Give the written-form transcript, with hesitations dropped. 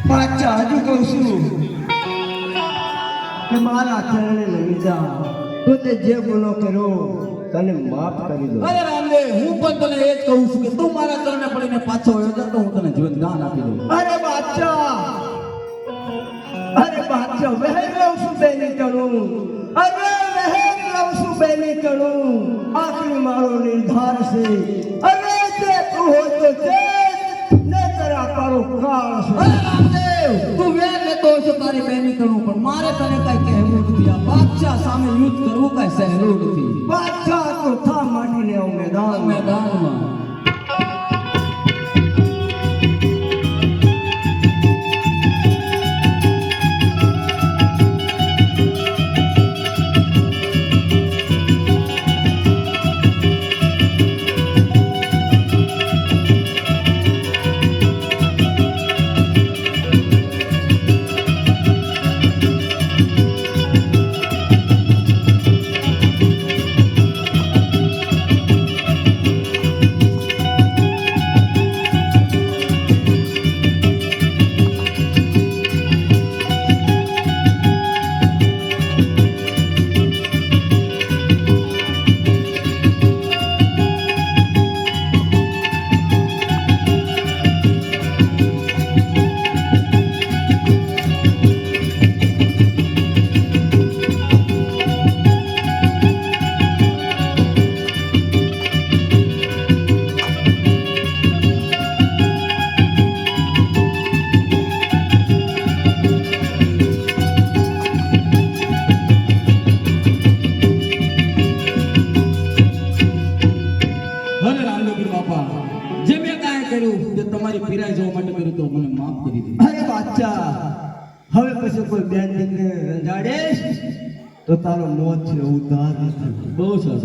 બાદશાહ હજુ કહું છું કે મારા ચરણે લઈ જા તો તે જે ગુનો કર્યો તને માફ કરી દો. અરે રામદેવ, હું પણ તને એ જ કહું છું કે તું મારા ચરણે પડીને પાછો વયો જા તો હું તને જીવન દાન આપી દઉં. અરે બાદશાહ વહેર લઉં છું બેની તણું. અરે વહેર લઉં છું બેની તણું. આખરી મારો નિર્ધાર છે. અરે તે તું હોય તો તે ને તારા તારો કાળ છે. અરે રામદેવ, તું વેર લેતો હોય છે તારી બહેની કરું, પણ મારે તને કઈ કહેવું નથી. આ બાદશાહ સામે યુદ્ધ કરવું કઈ સહેલું નથી. બાદશાહ તો થા માંડીને આવ મેદાનમાં તમારી પીરાઈ જવા માટે કર્યું તો મને માફ કરી દે. અરે બાદશાહ, હવે પછી કોઈ બેન દીકરીને રંજાડે તો તારો મોત છે ઉધાર નથી. બહુ સરસ.